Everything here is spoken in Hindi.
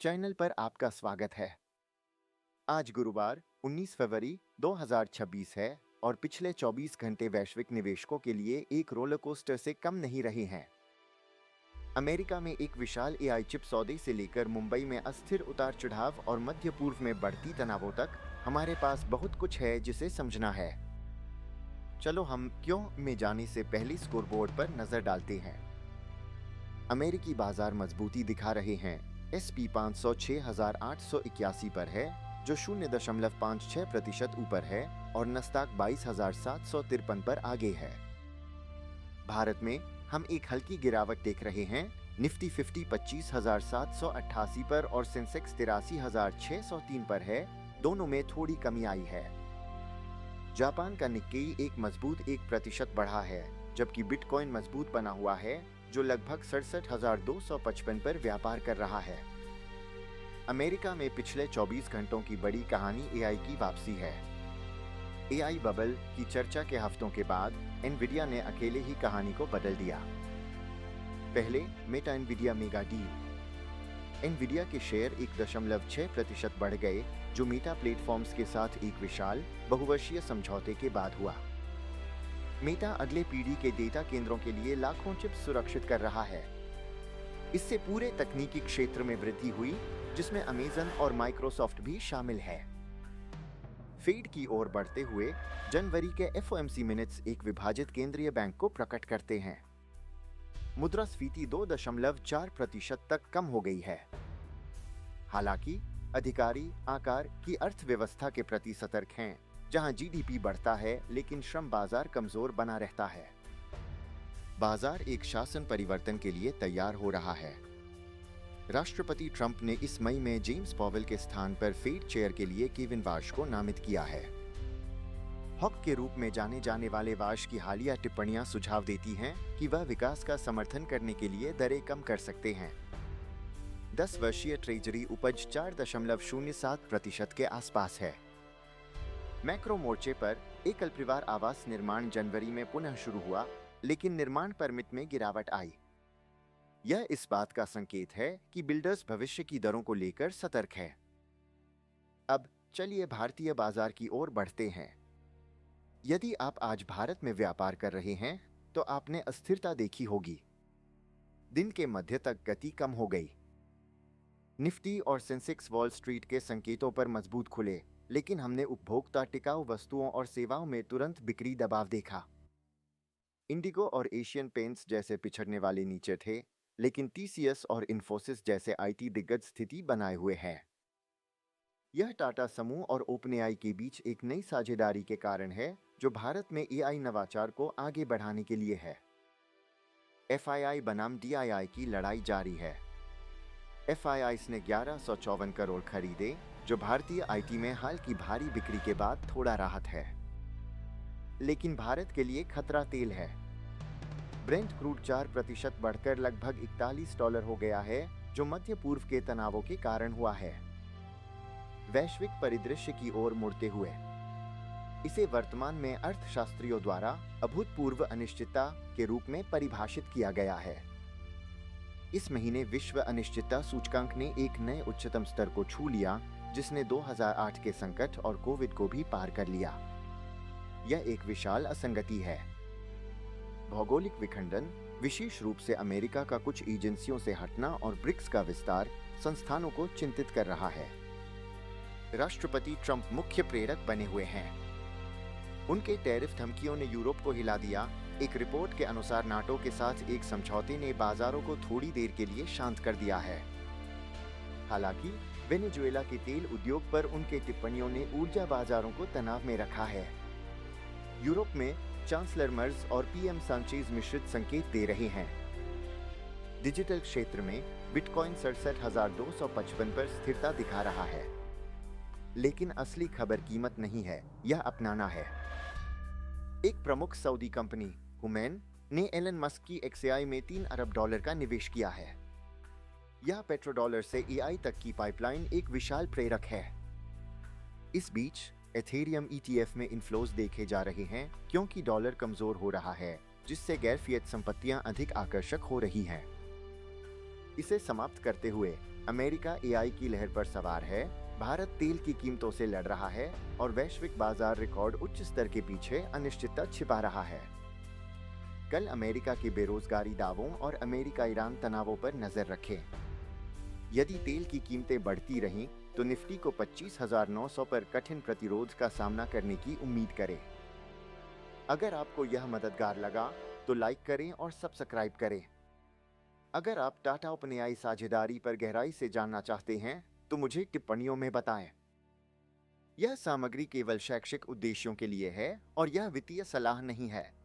चैनल पर आपका स्वागत है। आज गुरुवार 19 फरवरी 2026 है और पिछले 24 घंटे वैश्विक निवेशकों के लिए एक रोलर कोस्टर से कम नहीं रहे हैं। अमेरिका में एक विशाल एआई चिप सौदे से लेकर मुंबई में अस्थिर उतार चढ़ाव और मध्य पूर्व में बढ़ती तनावों तक हमारे पास बहुत कुछ है जिसे समझना है। चलो हम क्यों में जाने से पहले स्कोरबोर्ड पर नजर डालते हैं। अमेरिकी बाजार मजबूती दिखा रहे हैं। S&P 500 6,881 पर है, जो 0.56% ऊपर है, और नस्दाक 22,753 पर आगे है। भारत में हम एक हल्की गिरावट देख रहे हैं। निफ्टी 50 25,788 पर और सेंसेक्स 83,603 पर है, दोनों में थोड़ी कमी आई है। जापान का निक्केई एक मजबूत 1% बढ़ा है, जबकि बिटकॉइन मजबूत बना हुआ है, जो लगभग 67,255 पर व्यापार कर रहा है। अमेरिका में पिछले 24 घंटों की बड़ी कहानी एआई की वापसी है। एआई बबल की चर्चा के हफ्तों के बाद एनवीडिया ने अकेले ही कहानी को बदल दिया। पहले Meta Nvidia mega deal. Nvidia के शेयर 1.6% बढ़ गए, जो मेटा प्लेटफॉर्म्स के साथ एक विशाल बहुवर्षीय समझौते के बाद हुआ। मेटा अगले पीढ़ी के डेटा केंद्रों के लिए लाखों चिप्स सुरक्षित कर रहा है। इससे पूरे तकनीकी क्षेत्र में वृद्धि हुई, जिसमें अमेजन और माइक्रोसॉफ्ट भी शामिल है। फेड की ओर बढ़ते हुए जनवरी के FOMC मिनट्स एक विभाजित केंद्रीय बैंक को प्रकट करते हैं। मुद्रास्फीति 2.4% तक कम हो गई है। हालांकि अधिकारी आकार की अर्थव्यवस्था के प्रति सतर्क हैं, जहां GDP बढ़ता है लेकिन श्रम बाजार कमजोर बना रहता है। बाजार एक शासन परिवर्तन के लिए तैयार हो रहा है। राष्ट्रपति ट्रंप ने इस मई में जेम्स पॉवेल के स्थान पर फेड चेयर के लिए केविन वाश को नामित किया है। हॉक के रूप में जाने जाने वाले वाश की हालिया टिप्पणियां सुझाव देती हैं कि वह विकास का समर्थन करने के लिए दरें कम कर सकते हैं। 10 वर्षीय ट्रेजरी उपज 4.07% के आसपास है। मैक्रो मोर्चे पर एकल परिवार आवास निर्माण जनवरी में पुनः शुरू हुआ, लेकिन निर्माण परमिट में गिरावट आई। यह इस बात का संकेत है कि बिल्डर्स भविष्य की दरों को लेकर सतर्क है। अब चलिए भारतीय बाजार की ओर बढ़ते हैं। यदि आप आज भारत में व्यापार कर रहे हैं, तो आपने अस्थिरता देखी होगी। दिन के मध्य तक गति कम हो गई। निफ्टी और सेंसेक्स वॉल स्ट्रीट के संकेतों पर मजबूत खुले, लेकिन हमने उपभोक्ता टिकाऊ वस्तुओं और सेवाओं में तुरंत बिक्री दबाव देखा। इंडिगो और एशियन पेंट्स जैसे पिछड़ने वाले नीचे थे, लेकिन TCS और इन्फोसिस जैसे IT दिग्गज स्थिति बनाए हुए हैं। यह टाटा समूह और OpenAI के बीच एक नई साझेदारी के कारण है, जो भारत में AI नवाचार को आगे बढ़ाने के लिए है। FII बनाम DII की लड़ाई जारी है। FIIs ने 1154 करोड़ खरीदे, जो भारतीय IT में हाल की भारी बिक्री के बाद थोड़ा राहत है। लेकिन भारत के लिए खतरा तेल है। ब्रेंट क्रूड 4% बढ़कर लगभग $41 हो गया है, जो मध्य पूर्व के तनावों के कारण हुआ है। वैश्विक परिदृश्य की ओर मुड़ते हुए इसे वर्तमान में अर्थशास्त्रियों द्वारा अभूतपूर्व अनिश्चितता के रूप में परिभाषित किया गया है। इस महीने विश्व अनिश्चितता सूचकांक ने एक नए उच्चतम स्तर को छू लिया, जिसने 2008 के संकट और कोविड को भी पार कर लिया। यह एक विशाल असंगति है। भौगोलिक विखंडन, विशेष रूप से अमेरिका का कुछ एजेंसियों से हटना और ब्रिक्स का विस्तार संस्थानों को चिंतित कर रहा है। राष्ट्रपति ट्रंप मुख्य प्रेरक बने हुए हैं। उनके टैरिफ धमकियों ने यूरोप को हिला दिया। एक रिपोर्ट के अनुसार नाटो के साथ एक समझौते ने बाजारों को थोड़ी देर के लिए शांत कर दिया है। हालांकि वेनेजुएला के तेल उद्योग पर उनके टिप्पणियों ने ऊर्जा बाजारों को तनाव में रखा है। यूरोप में चांसलर मर्ज और PM सांचेज मिश्रित संकेत दे रहे हैं। डिजिटल क्षेत्र में बिटकॉइन 67,255 पर स्थिरता दिखा रहा है। लेकिन असली खबर कीमत नहीं है, यह अपनाना है। एक प्रमुख सऊदी कंपनी हुमैन ने एलन मस्क की XAI में $3 अरब का निवेश किया है। यह पेट्रोडॉलर से AI तक की पाइपलाइन एक विशाल प्रेरक है। इस बीच एथेरियम ETF में इन्फ्लोज देखे जा रहे हैं, क्योंकि डॉलर कमजोर हो रहा है, जिससे गैर फिएट संपत्तियां अधिक आकर्षक हो रही हैं। इसे समाप्त करते हुए अमेरिका एआई की लहर पर सवार है, भारत तेल की कीमतों से लड़ रहा है और वैश्विक बाजार रिकॉर्ड उच्च स्तर के पीछे अनिश्चितता छिपा रहा है। कल अमेरिका के बेरोजगारी दावों और अमेरिका ईरान तनावों पर नजर रखें। यदि तेल की कीमतें बढ़ती रहीं, तो निफ्टी को 25,900 पर कठिन प्रतिरोध का सामना करने की उम्मीद करें। अगर आपको यह मददगार लगा, तो लाइक करें और सब्सक्राइब करें। अगर आप टाटा ओपनएआई साझेदारी पर गहराई से जानना चाहते हैं, तो मुझे टिप्पणियों में बताएं। यह सामग्री केवल शैक्षिक उद्देश्यों के लिए है और यह वित्तीय सलाह नहीं है।